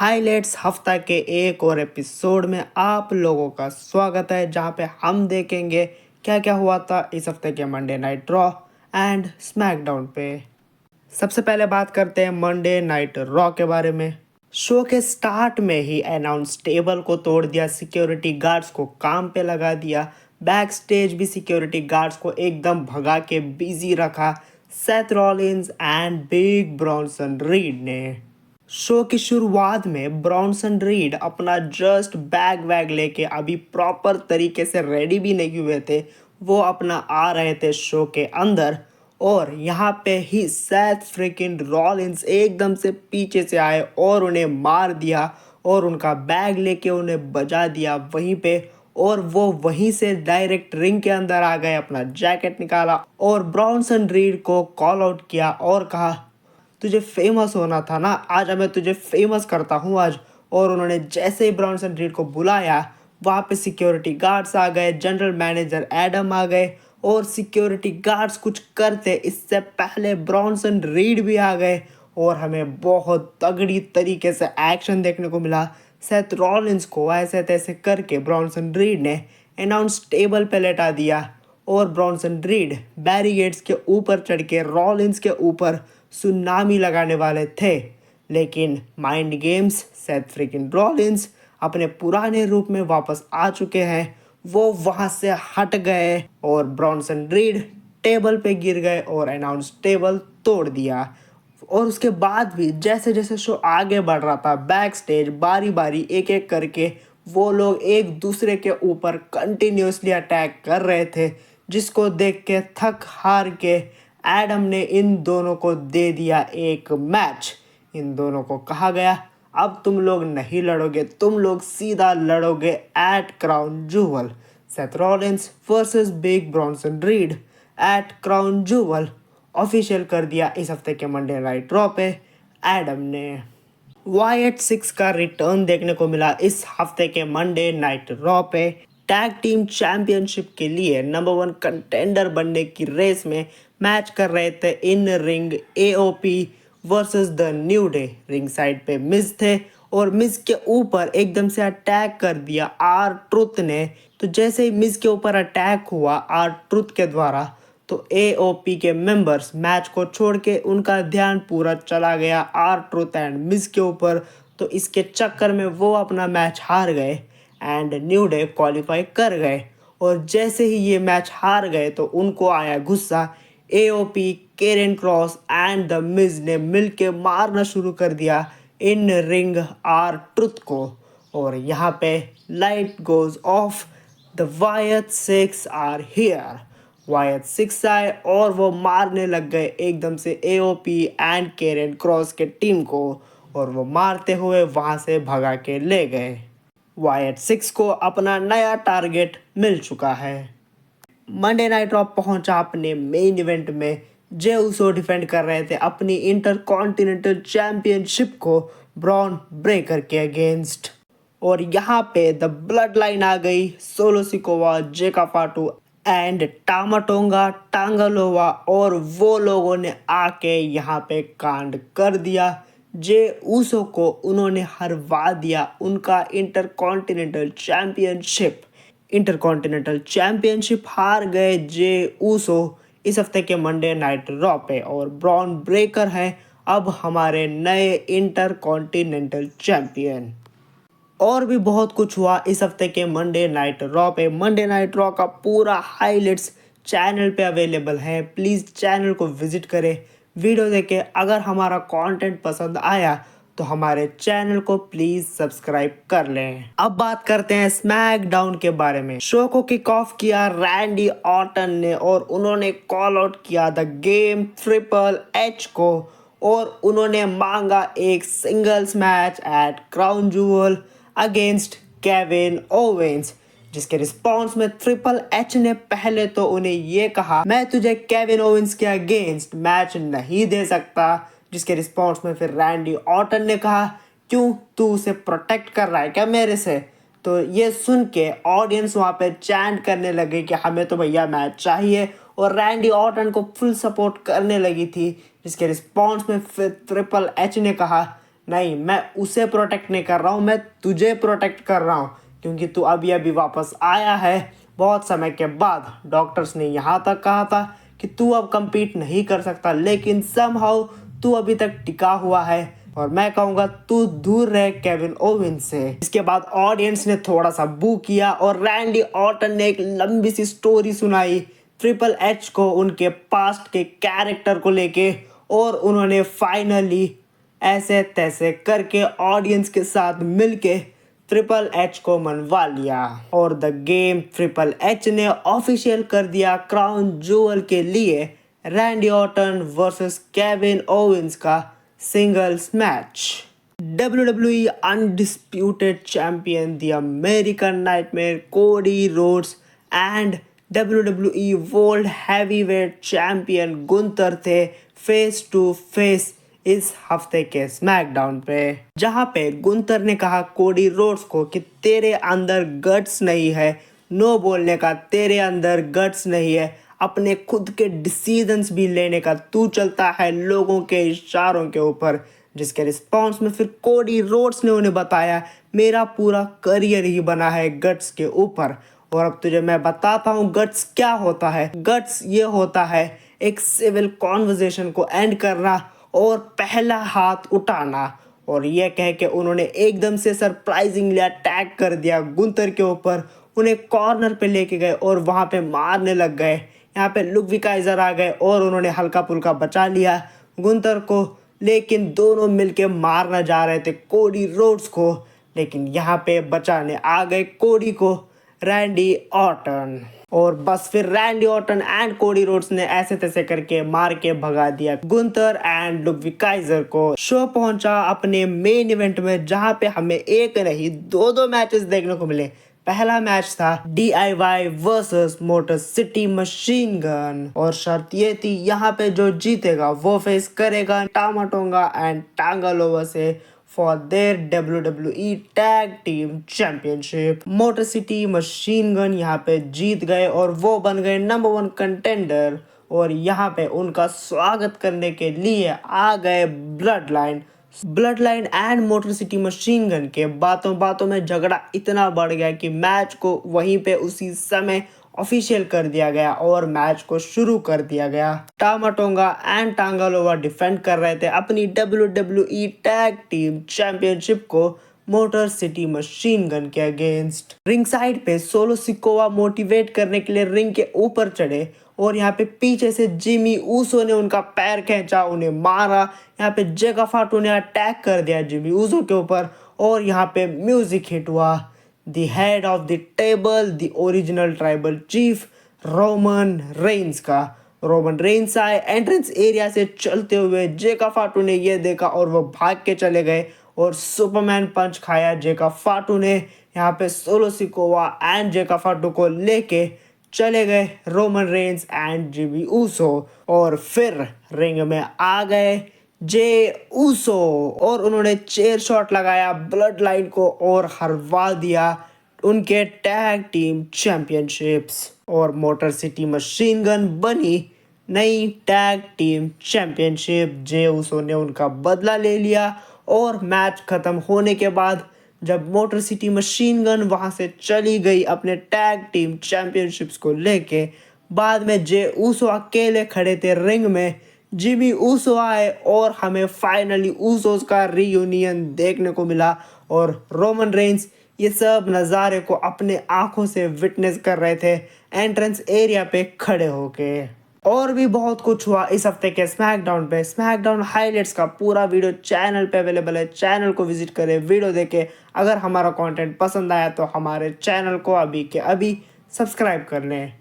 Highlights हफ्ता के एक और एपिसोड में आप लोगों का स्वागत है, जहां पे हम देखेंगे क्या क्या हुआ था इस हफ्ते के Monday Night raw and SmackDown पे। सबसे पहले बात करते हैं मंडे नाइट रॉ के बारे में। शो के स्टार्ट में ही अनाउंस टेबल को तोड़ दिया, सिक्योरिटी गार्ड्स को काम पे लगा दिया, बैक स्टेज भी सिक्योरिटी गार्ड्स को एकदम भगा के बिजी रखा Seth Rollins and big Bronson read ने। शो की शुरुआत में ब्रॉन्सन रीड अपना जस्ट बैग वैग लेके अभी प्रॉपर तरीके से रेडी भी नहीं हुए थे, वो अपना आ रहे थे शो के अंदर, और यहाँ पे ही सेथ फ्रिकिन रॉलिंस एकदम से पीछे से आए और उन्हें मार दिया और उनका बैग लेके उन्हें बजा दिया वहीं पे, और वो वहीं से डायरेक्ट रिंग के अंदर आ गए, अपना जैकेट निकाला और ब्रॉन्सन रीड को कॉल आउट किया और कहा तुझे फेमस होना था ना, आज मैं तुझे फेमस करता हूँ आज। और उन्होंने जैसे ही ब्रॉन्सन रीड को बुलाया, वहाँ पे सिक्योरिटी गार्ड्स आ गए, जनरल मैनेजर एडम आ गए, और सिक्योरिटी गार्ड्स कुछ करते इससे पहले ब्रॉन्सन रीड भी आ गए और हमें बहुत तगड़ी तरीके से एक्शन देखने को मिला। सेथ रॉलिंस को ऐसे तैसे करके ब्रॉन्सन रीड ने अनाउंस टेबल पे लेटा दिया और ब्रॉन्सन रीड बैरिगेट्स के ऊपर चढ़ के रॉलिंस के ऊपर सुनामी लगाने वाले थे, लेकिन mind games Seth freaking Rollins अपने पुराने रूप में वापस आ चुके हैं। वो वहां से हट गए और ब्रॉन्सन रीड टेबल पे गिर गए और अनाउंस टेबल तोड़ दिया। और उसके बाद भी जैसे जैसे शो आगे बढ़ रहा था, बैक स्टेज बारी बारी एक एक करके वो लोग एक दूसरे के ऊपर कंटिन्यूसली अटैक कर रहे थे, जिसको देख के थक हार के एडम ने इन दोनों को दे दिया एक मैच। इन दोनों को कहा गया अब तुम लोग नहीं लड़ोगे, तुम लोग सीधा लड़ोगे at Crown Jewel. Seth Rollins versus Big Bronson Reed at Crown Jewel official कर दिया इस हफ्ते के मंडे नाइट रॉ पे एडम ने। वायट सिक्स का रिटर्न देखने को मिला इस हफ्ते के मंडे नाइट रॉ पे। टैग टीम चैंपियनशिप के लिए नंबर 1 कंटेंडर बनने की रेस में मैच कर रहे थे in ring AOP versus the new day. Ring side पे मिज थे और मिज के ऊपर एकदम से अटैक कर दिया आर ट्रुथ ने। तो जैसे ही मिज के ऊपर अटैक हुआ आर ट्रुथ के द्वारा, तो एओपी के मेंबर्स मैच को छोड़ के उनका ध्यान पूरा चला गया आर ट्रुथ एंड मिज के ऊपर। तो इसके चक्कर में वो अपना मैच हार गए एंड न्यू डे क्वालिफाई कर गए। और जैसे ही ये मैच हार गए तो उनको आया गुस्सा। एओपी, केरन क्रॉस एंड द मिज ने मिलके मारना शुरू कर दिया इन रिंग आर ट्रुथ को, और यहाँ पे light goes off. The Wyatt Sicks are here. Wyatt Sicks आए और वो मारने लग गए एकदम से एओपी एंड केरन क्रॉस के टीम को, और वो मारते हुए वहां से भगा के ले गए। वायट सिक्स को अपना नया टारगेट मिल चुका है। मंडे नाइट रॉ पहुंचा अपने मेन इवेंट में। जे उसो डिफेंड कर रहे थे अपनी इंटरकॉन्टिनेंटल चैंपियनशिप को ब्रॉन ब्रेकर के अगेंस्ट, और यहाँ पे द ब्लड लाइन आ गई। सोलो सिकोवा, जेका फाटू एंड टामाटोंगा टांगलोवा, और वो लोगों ने आके यहाँ पे कांड कर दिया। जे ऊसो को उन्होंने हरवा दिया उनका इंटरकॉन्टिनेंटल चैंपियनशिप हार गए जे ऊसो इस हफ्ते के मंडे नाइट रॉ पे, और ब्रॉन ब्रेकर है अब हमारे नए इंटरकॉन्टिनेंटल चैंपियन। और भी बहुत कुछ हुआ इस हफ्ते के मंडे नाइट रॉ पे। मंडे नाइट रॉ का पूरा हाइलाइट्स चैनल पे अवेलेबल है, प्लीज़ चैनल को विजिट करें, वीडियो देखें। अगर हमारा कंटेंट पसंद आया तो हमारे चैनल को प्लीज़ सब्सक्राइब कर लें। अब बात करते हैं स्मैकडाउन के बारे में। शो को किक ऑफ किया रैंडी ऑर्टन ने, और उन्होंने कॉल आउट किया द गेम ट्रिपल एच को, और उन्होंने मांगा एक singles match at Crown Jewel against Kevin Owens, जिसके रिस्पॉन्स में ट्रिपल एच ने पहले तो उन्हें ये कहा मैं तुझे केविन ओवेंस के अगेंस्ट मैच नहीं दे सकता, जिसके रिस्पॉन्स में फिर रैंडी ऑर्टन ने कहा क्यों तू उसे प्रोटेक्ट कर रहा है क्या मेरे से। तो ये सुन के ऑडियंस वहाँ पे चैंट करने लगे कि हमें तो भैया मैच चाहिए, और रैंडी ऑर्टन को फुल सपोर्ट करने लगी थी, जिसके रिस्पॉन्स में फिर ट्रिपल एच ने कहा नहीं, मैं उसे प्रोटेक्ट नहीं कर रहा हूँ, मैं तुझे प्रोटेक्ट कर रहा हूँ, क्योंकि तू अभी अभी वापस आया है बहुत समय के बाद। डॉक्टर्स ने यहाँ तक कहा था कि तू अब compete नहीं कर सकता, लेकिन समहाउ तू अभी तक टिका हुआ है और मैं कहूँगा तू दूर रहे केविन ओवेंस से। इसके बाद ऑडियंस ने थोड़ा सा बू किया और रैंडी ऑर्टन ने एक लंबी सी स्टोरी सुनाई ट्रिपल एच को उनके पास्ट के कैरेक्टर को लेके, और उन्होंने फाइनली ऐसे तैसे करके ऑडियंस के साथ मिलके ट्रिपल एच को मनवा लिया और द गेम ट्रिपल एच ने ऑफिशियल कर दिया क्राउन ज्वेल के लिए Randy Orton versus Kevin Owens का singles match. WWE undisputed champion, the American Nightmare, Cody Rhodes and WWE World Heavyweight Champion गुंतर थे फेस टू फेस इस हफ्ते के स्मैकडाउन पे, जहां पे गुंतर ने कहा कोडी रोड्स को कि तेरे अंदर गट्स नहीं है, नो बोलने का तेरे अंदर गट्स नहीं है, अपने खुद के डिसीजंस भी लेने का तू चलता है लोगों के इशारों के ऊपर। जिसके रिस्पॉन्स में फिर कोडी रोड्स ने उन्हें बताया मेरा पूरा करियर ही बना है गट्स के ऊपर, और अब तुझे मैं बताता हूँ गट्स क्या होता है। गट्स ये होता है एक सिविल कॉन्वर्सेशन को एंड करना और पहला हाथ उठाना। और ये कह के उन्होंने एकदम से सरप्राइजिंगली अटैक कर दिया गुंतर के ऊपर, उन्हें कॉर्नर पे लेके गए और वहाँ पे मारने लग गए। यहाँ पे लुक विकाइजर आ गए और उन्होंने हल्का फुल्का बचा लिया गुंतर को, लेकिन दोनों मिलके मारना जा रहे थे कोडी रोड्स को, लेकिन यहाँ पे बचाने आ गए कोडी को रैंडी ऑर्टन। और बस फिर Randy Orton and Cody Rhodes ने ऐसे तैसे करके मार के भगा दिया गुंतर एंड लुक विकाइजर को। शो पहुंचा अपने मेन इवेंट में, जहां पे हमें एक नहीं दो मैचेस देखने को मिले। पहला मैच था DIY versus motor city machine gun, और शर्त ये थी यहाँ पे जो जीतेगा वो फेस करेगा टामा टोंगा एंड टांगालोवा से for their WWE tag team championship. Motor city machine gun यहाँ पे जीत गए और वो बन गए नंबर 1 कंटेंडर, और यहाँ पे उनका स्वागत करने के लिए आ गए blood line and motor city machine gun के बातों में झगड़ा इतना बढ़ गया कि मैच को वहीं पे उसी समय ऑफिशियल कर दिया गया और मैच को शुरू कर दिया गया। टामा टोंगा एंड टांगालोवा डिफेंड कर रहे थे अपनी WWE टैग टीम चैंपियनशिप को मोटर सिटी मशीन गन के अगेंस्ट। रिंग साइड पे सोलो सिकोवा मोटिवेट करने के लिए रिंग के ऊपर चढ़े, और यहाँ पे पीछे से जिमी ऊसो ने उनका पैर खींचा, उन्हें मारा। यहाँ पे जेका फाटू ने अटैक कर दिया जिमी ऊसो के ऊपर, और यहाँ पे म्यूजिक हिट हुआ। The head of the table, the original tribal chief Roman Reigns का। रोमन रेंस आए एंट्रेंस एरिया से चलते हुए, जेका फाटू ने ये देखा और वो भाग के चले गए और सुपरमैन पंच खाया जेका फाटू ने। यहाँ पे सोलो सिकोवा एंड जेका फाटू को लेके चले गए Roman Reigns and Jimmy Uso, और फिर रिंग में आ गए जे ऊसो और उन्होंने चेयर शॉट लगाया ब्लड लाइन को और हरवा दिया उनके टैग टीम चैंपियनशिप्स, और मोटर सिटी मशीन गन बनी नई tag team championship. Jey Uso ने उनका बदला ले लिया, और मैच खत्म होने के बाद जब मोटर सिटी मशीन गन वहां से चली गई अपने टैग टीम चैंपियनशिप्स को लेके, बाद में जे ऊसो अकेले खड़े थे रिंग में। जिमी ऊसो आए और हमें फाइनली ऊसोस का रीयूनियन देखने को मिला, और रोमन रेंस ये सब नज़ारे को अपने आंखों से विटनेस कर रहे थे एंट्रेंस एरिया पे खड़े होके। और भी बहुत कुछ हुआ इस हफ्ते के स्मैकडाउन पे। स्मैकडाउन हाइलाइट्स का पूरा वीडियो चैनल पे अवेलेबल है, चैनल को विजिट करें, वीडियो देखें। अगर हमारा कंटेंट पसंद आया तो हमारे चैनल को अभी के अभी सब्सक्राइब कर लें।